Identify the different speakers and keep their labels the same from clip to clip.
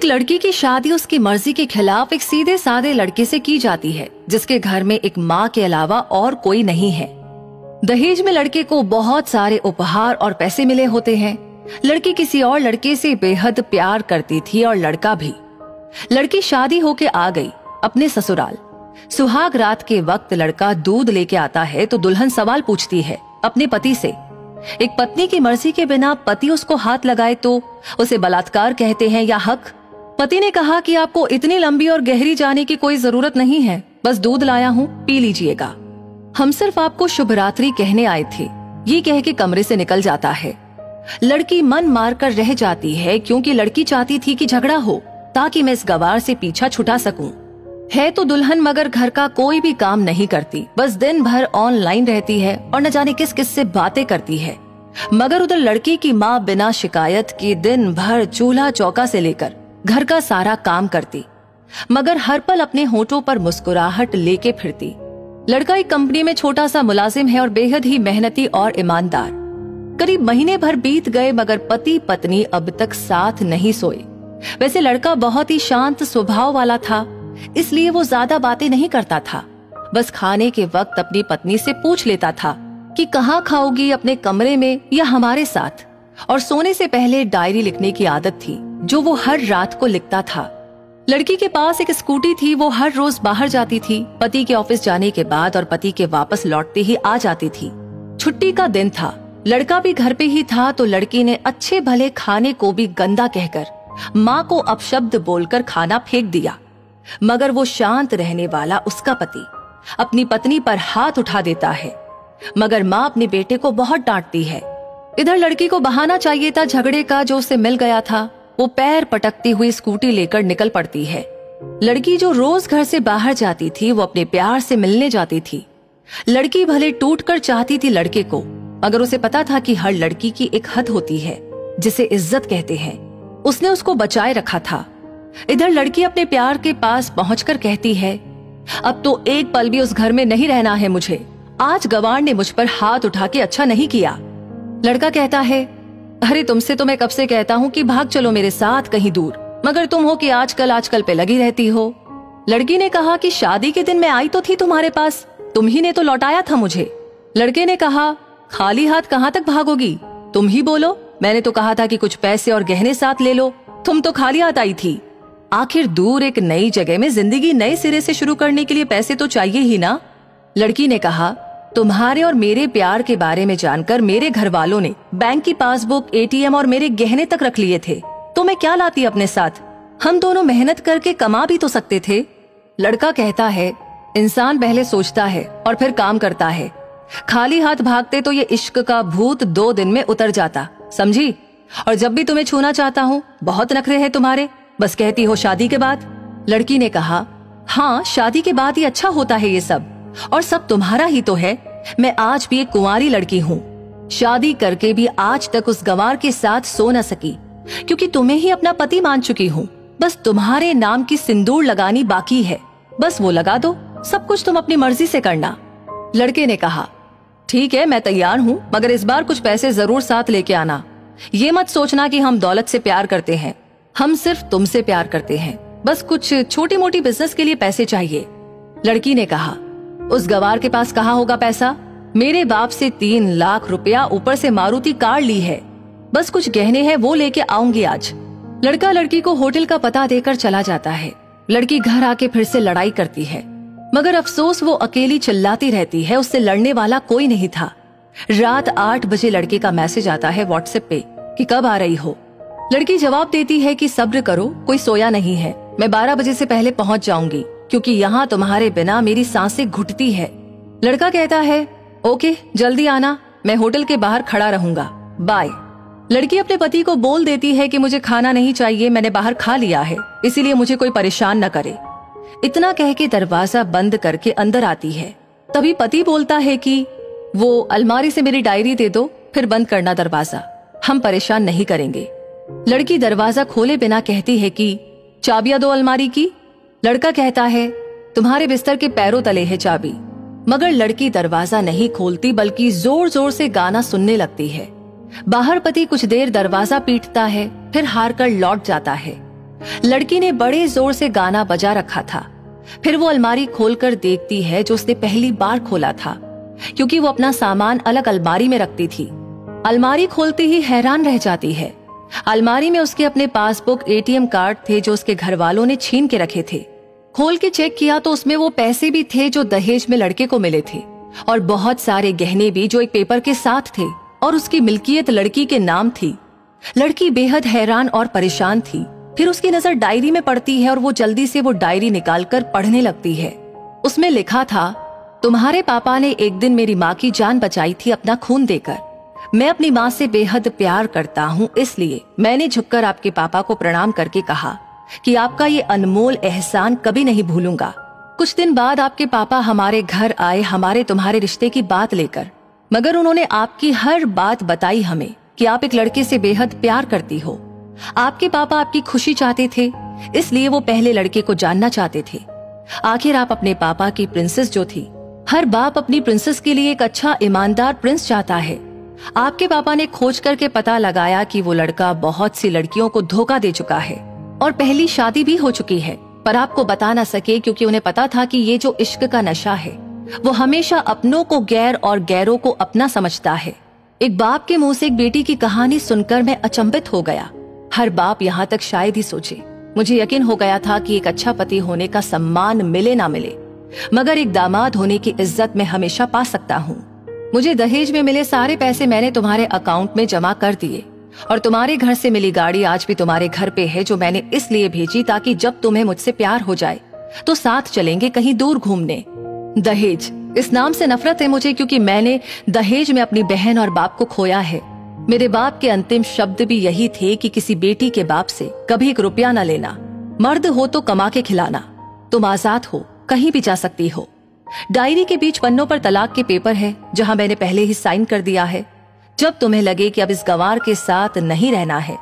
Speaker 1: एक लड़की की शादी उसकी मर्जी के खिलाफ एक सीधे साधे लड़के से की जाती है, जिसके घर में एक माँ के अलावा और कोई नहीं है। दहेज में लड़के को बहुत सारे उपहार और पैसे मिले होते हैं। लड़की किसी और लड़के से बेहद प्यार करती थी और लड़का भी। लड़की शादी होके आ गई अपने ससुराल। सुहाग रात के वक्त लड़का दूध लेके आता है तो दुल्हन सवाल पूछती है अपने पति से। एक पत्नी की मर्जी के बिना पति उसको हाथ लगाए तो उसे बलात्कार कहते हैं या हक। पति ने कहा कि आपको इतनी लंबी और गहरी जाने की कोई जरूरत नहीं है, बस दूध लाया हूँ, पी लीजिएगा। हम सिर्फ आपको शुभ रात्रि कहने आए थे। ये कह के कमरे से निकल जाता है। लड़की मन मार कर रह जाती है क्योंकि लड़की चाहती थी कि झगड़ा हो ताकि मैं इस गवार से पीछा छुटा सकूं। है तो दुल्हन मगर घर का कोई भी काम नहीं करती, बस दिन भर ऑनलाइन रहती है और न जाने किस किस से बातें करती है। मगर उधर लड़की की माँ बिना शिकायत के दिन भर चूल्हा चौका से लेकर घर का सारा काम करती, मगर हर पल अपने होठों पर मुस्कुराहट लेके फिरती। लड़का एक कंपनी में छोटा सा मुलाजिम है और बेहद ही मेहनती और ईमानदार। करीब महीने भर बीत गए मगर पति पत्नी अब तक साथ नहीं सोए। वैसे लड़का बहुत ही शांत स्वभाव वाला था, इसलिए वो ज्यादा बातें नहीं करता था। बस खाने के वक्त अपनी पत्नी से पूछ लेता था कि कहाँ खाओगी, अपने कमरे में या हमारे साथ। और सोने से पहले डायरी लिखने की आदत थी जो वो हर रात को लिखता था। लड़की के पास एक स्कूटी थी, वो हर रोज बाहर जाती थी। पति के ऑफिस जाने के बाद और पति के वापस लौटते ही आ जाती थी। छुट्टी का दिन था, लड़का भी घर पे ही था, तो लड़की ने अच्छे भले खाने को भी गंदा कहकर माँ को अपशब्द बोलकर खाना फेंक दिया। मगर वो शांत रहने वाला उसका पति अपनी पत्नी पर हाथ उठा देता है, मगर माँ अपने बेटे को बहुत डांटती है। इधर लड़की को बहाना चाहिए था झगड़े का जो उसे मिल गया था। वो पैर पटकती हुई स्कूटी लेकर निकल पड़ती है। लड़की जो रोज घर से बाहर जाती थी वो अपने प्यार से मिलने जाती थी। लड़की भले टूटकर चाहती थी लड़के को, मगर उसे पता था कि हर लड़की की एक हद होती है जिसे इज्जत कहते हैं। उसने उसको बचाए रखा था। इधर लड़की अपने प्यार के पास पहुंचकर कहती है, अब तो एक पल भी उस घर में नहीं रहना है मुझे। आज गवार ने मुझ पर हाथ उठा के अच्छा नहीं किया। लड़का कहता है, अरे तुमसे तो मैं कब से कहता हूँ कि भाग चलो मेरे साथ कहीं दूर, मगर तुम हो कि आजकल पे लगी रहती हो। लड़की ने कहा कि शादी के दिन मैं आई तो थी तुम्हारे पास, तुम ही ने तो लौटाया था मुझे। लड़के ने कहा, खाली हाथ कहाँ तक भागोगी, तुम ही बोलो। मैंने तो कहा था कि कुछ पैसे और गहने साथ ले लो, तुम तो खाली हाथ आई थी। आखिर दूर एक नई जगह में जिंदगी नए सिरे से शुरू करने के लिए पैसे तो चाहिए ही ना। लड़की ने कहा, तुम्हारे और मेरे प्यार के बारे में जानकर मेरे घर वालों ने बैंक की पासबुक, एटीएम और मेरे गहने तक रख लिए थे, तो मैं क्या लाती अपने साथ। हम दोनों मेहनत करके कमा भी तो सकते थे। लड़का कहता है, इंसान पहले सोचता है और फिर काम करता है। खाली हाथ भागते तो ये इश्क का भूत 2 दिन में उतर जाता, समझी। और जब भी तुम्हें छूना चाहता हूँ, बहुत नखरे हैं तुम्हारे, बस कहती हो शादी के बाद। लड़की ने कहा, हाँ शादी के बाद ही अच्छा होता है ये सब, और सब तुम्हारा ही तो है। मैं आज भी एक कुंवारी लड़की हूँ, शादी करके भी आज तक उस गंवार के साथ सो न सकी, क्योंकि तुम्हें ही अपना पति मान चुकी हूँ। बस तुम्हारे नाम की सिंदूर लगानी बाकी है, बस वो लगा दो, सब कुछ तुम अपनी मर्जी से करना। लड़के ने कहा, ठीक है मैं तैयार हूँ, मगर इस बार कुछ पैसे जरूर साथ लेके आना। ये मत सोचना कि हम दौलत से प्यार करते हैं, हम सिर्फ तुमसे प्यार करते हैं। बस कुछ छोटी मोटी बिजनेस के लिए पैसे चाहिए। लड़की ने कहा, उस गवार के पास कहाँ होगा पैसा, मेरे बाप से 3 लाख रुपया ऊपर से मारुति कार ली है, बस कुछ गहने हैं वो लेके आऊंगी आज। लड़का लड़की को होटल का पता देकर चला जाता है। लड़की घर आके फिर से लड़ाई करती है, मगर अफसोस वो अकेली चिल्लाती रहती है, उससे लड़ने वाला कोई नहीं था। रात 8 बजे लड़के का मैसेज आता है व्हाट्सएप पे कि कब आ रही हो। लड़की जवाब देती है कि सब्र करो, कोई सोया नहीं है, मैं 12 बजे से पहले पहुंच जाऊंगी, क्योंकि यहाँ तुम्हारे बिना मेरी सांसें घुटती है। लड़का कहता है, ओके जल्दी आना, मैं होटल के बाहर खड़ा रहूंगा, बाय। लड़की अपने पति को बोल देती है कि मुझे खाना नहीं चाहिए, मैंने बाहर खा लिया है, इसीलिए मुझे कोई परेशान न करे। इतना कह के दरवाजा बंद करके अंदर आती है। तभी पति बोलता है कि वो अलमारी से मेरी डायरी दे दो, फिर बंद करना दरवाजा, हम परेशान नहीं करेंगे। लड़की दरवाजा खोले बिना कहती है कि चाबियां दो अलमारी की। लड़का कहता है, तुम्हारे बिस्तर के पैरों तले है चाबी। मगर लड़की दरवाजा नहीं खोलती, बल्कि जोर जोर से गाना सुनने लगती है। बाहर पति कुछ देर दरवाजा पीटता है, फिर हार कर लौट जाता है। लड़की ने बड़े जोर से गाना बजा रखा था। फिर वो अलमारी खोलकर देखती है जो उसने पहली बार खोला था, क्योंकि वो अपना सामान अलग अलमारी में रखती थी। अलमारी खोलते ही हैरान रह जाती है। अलमारी में उसके अपने पासबुक, एटीएम कार्ड थे जो उसके घर वालों ने छीन के रखे थे। खोल के चेक किया तो उसमें वो पैसे भी थे जो दहेज में लड़के को मिले थे, और बहुत सारे गहने भी जो एक पेपर के साथ थे, और उसकी मिल्कियत लड़की के नाम थी। लड़की बेहद हैरान और परेशान थी। फिर उसकी नजर डायरी में पड़ती है और वो जल्दी से वो डायरी निकालकर पढ़ने लगती है। उसमें लिखा था, तुम्हारे पापा ने एक दिन मेरी माँ की जान बचाई थी अपना खून देकर। मैं अपनी माँ से बेहद प्यार करता हूँ, इसलिए मैंने झुककर आपके पापा को प्रणाम करके कहा कि आपका ये अनमोल एहसान कभी नहीं भूलूंगा। कुछ दिन बाद आपके पापा हमारे घर आए हमारे तुम्हारे रिश्ते की बात लेकर, मगर उन्होंने आपकी हर बात बताई हमें कि आप एक लड़के से बेहद प्यार करती हो। आपके पापा आपकी खुशी चाहते थे, इसलिए वो पहले लड़के को जानना चाहते थे। आखिर आप अपने पापा की प्रिंसेस जो थी, हर बाप अपनी प्रिंसेस के लिए एक अच्छा ईमानदार प्रिंस चाहता है। आपके पापा ने खोज करके पता लगाया कि वो लड़का बहुत सी लड़कियों को धोखा दे चुका है और पहली शादी भी हो चुकी है, पर आपको बता ना सके क्योंकि उन्हें पता था कि ये जो इश्क का नशा है वो हमेशा अपनों को गैर और गैरों को अपना समझता है। एक बाप के मुंह से एक बेटी की कहानी सुनकर मैं अचंभित हो गया। हर बाप यहाँ तक शायद ही सोचे। मुझे यकीन हो गया था कि एक अच्छा पति होने का सम्मान मिले ना मिले, मगर एक दामाद होने की इज्जत मैं हमेशा पा सकता हूँ। मुझे दहेज में मिले सारे पैसे मैंने तुम्हारे अकाउंट में जमा कर दिए, और तुम्हारे घर से मिली गाड़ी आज भी तुम्हारे घर पे है, जो मैंने इसलिए भेजी ताकि जब तुम्हें मुझसे प्यार हो जाए तो साथ चलेंगे कहीं दूर घूमने। दहेज, इस नाम से नफरत है मुझे, क्योंकि मैंने दहेज में अपनी बहन और बाप को खोया है। मेरे बाप के अंतिम शब्द भी यही थे कि किसी बेटी के बाप से कभी एक रुपया न लेना। मर्द हो तो कमा के खिलाना। तुम आजाद हो, कहीं भी जा सकती हो। डायरी के बीच पन्नों पर तलाक के पेपर है, जहां मैंने पहले ही साइन कर दिया है। जब तुम्हें लगे कि अब इस गंवार के साथ नहीं रहना है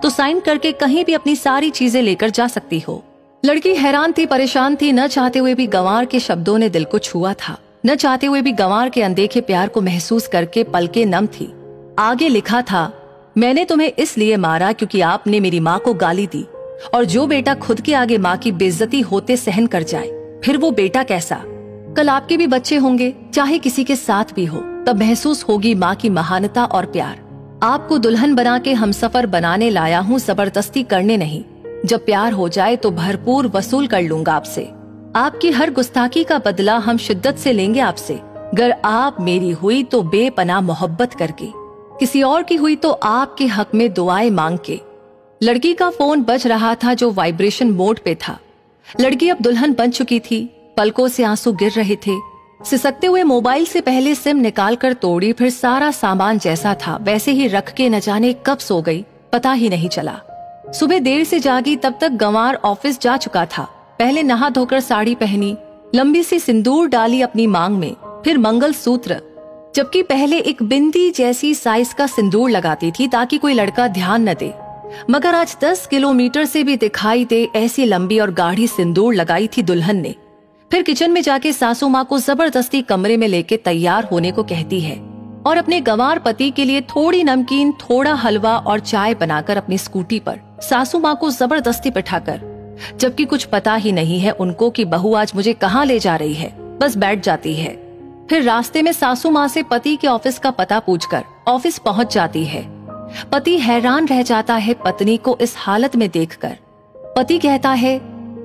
Speaker 1: तो साइन करके कहीं भी अपनी सारी चीजें लेकर जा सकती हो। लड़की हैरान थी, परेशान थी। न चाहते हुए भी गंवार के शब्दों ने दिल को छुआ था। न चाहते हुए भी गंवार के अनदेखे प्यार को महसूस करके पलकें नम थी। आगे लिखा था, मैंने तुम्हें इसलिए मारा क्योंकि आपने मेरी माँ को गाली दी, और जो बेटा खुद के आगे माँ की बेइज्जती होते सहन कर जाए, फिर वो बेटा कैसा। कल आपके भी बच्चे होंगे, चाहे किसी के साथ भी हो, तब महसूस होगी माँ की महानता और प्यार। आपको दुल्हन बना के हमसफर बनाने लाया हूँ, जबरदस्ती करने नहीं। जब प्यार हो जाए तो भरपूर वसूल कर लूंगा आपसे। आपकी हर गुस्ताखी का बदला हम शिद्दत से लेंगे आपसे। गर आप मेरी हुई तो बेपनाह मोहब्बत करके, किसी और की हुई तो आपके हक में दुआएं मांग के। लड़की का फोन बज रहा था जो वाइब्रेशन मोड पे था। लड़की अब दुल्हन बन चुकी थी। पलकों से आंसू गिर रहे थे। सिसकते हुए मोबाइल से पहले सिम निकाल कर तोड़ी, फिर सारा सामान जैसा था वैसे ही रख के न जाने कब सो गई, पता ही नहीं चला। सुबह देर से जागी, तब तक गंवार ऑफिस जा चुका था। पहले नहा धोकर साड़ी पहनी, लंबी सी सिंदूर डाली अपनी मांग में, फिर मंगलसूत्र, जबकि पहले एक बिंदी जैसी साइज का सिंदूर लगाती थी ताकि कोई लड़का ध्यान न दे, मगर आज 10 किलोमीटर से भी दिखाई दे ऐसी लंबी और गाढ़ी सिंदूर लगाई थी दुल्हन ने। फिर किचन में जाके सासू माँ को जबरदस्ती कमरे में लेके तैयार होने को कहती है, और अपने गंवार पति के लिए थोड़ी नमकीन, थोड़ा हलवा और चाय बनाकर अपनी स्कूटी पर सासू माँ को जबरदस्ती बिठाकर, जबकि कुछ पता ही नहीं है उनको कि बहू आज मुझे कहाँ ले जा रही है, बस बैठ जाती है। फिर रास्ते में सासू माँ से पति के ऑफिस का पता पूछकर ऑफिस पहुंच जाती है। पति हैरान रह जाता है पत्नी को इस हालत में देखकर। पति कहता है,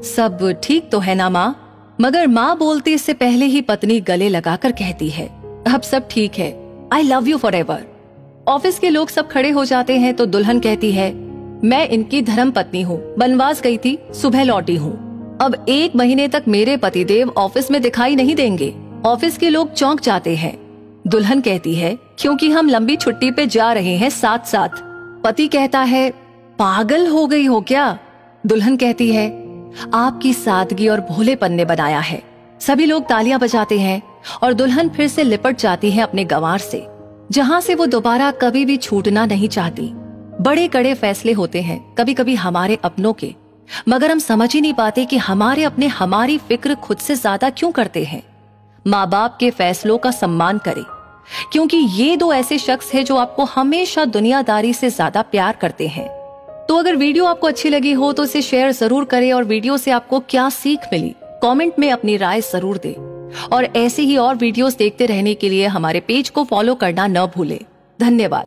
Speaker 1: सब ठीक तो है ना माँ? मगर माँ बोलते इससे पहले ही पत्नी गले लगाकर कहती है, अब सब ठीक है, I love you for ever. Office के लोग सब खड़े हो जाते हैं तो दुल्हन कहती है, मैं इनकी धर्म पत्नी हूँ, बनवास गई थी, सुबह लौटी हूँ। अब 1 महीने तक मेरे पतिदेव ऑफिस में दिखाई नहीं देंगे। ऑफिस के लोग चौंक जाते हैं। दुल्हन कहती है, क्योंकि हम लंबी छुट्टी पे जा रहे हैं साथ साथ। पति कहता है, पागल हो गई हो क्या? दुल्हन कहती है, आपकी सादगी और भोलेपन ने बनाया है। सभी लोग तालियां बजाते हैं और दुल्हन फिर से लिपट जाती है अपने गंवार से, जहां से वो दोबारा कभी भी छूटना नहीं चाहती। बड़े कड़े फैसले होते हैं कभी कभी हमारे अपनों के, मगर हम समझ ही नहीं पाते कि हमारे अपने हमारी फिक्र खुद से ज्यादा क्यों करते हैं। माँ बाप के फैसलों का सम्मान करें, क्योंकि ये 2 ऐसे शख्स हैं जो आपको हमेशा दुनियादारी से ज्यादा प्यार करते हैं। तो अगर वीडियो आपको अच्छी लगी हो तो इसे शेयर जरूर करें और वीडियो से आपको क्या सीख मिली कमेंट में अपनी राय जरूर दें। और ऐसे ही और वीडियोस देखते रहने के लिए हमारे पेज को फॉलो करना न भूलें। धन्यवाद।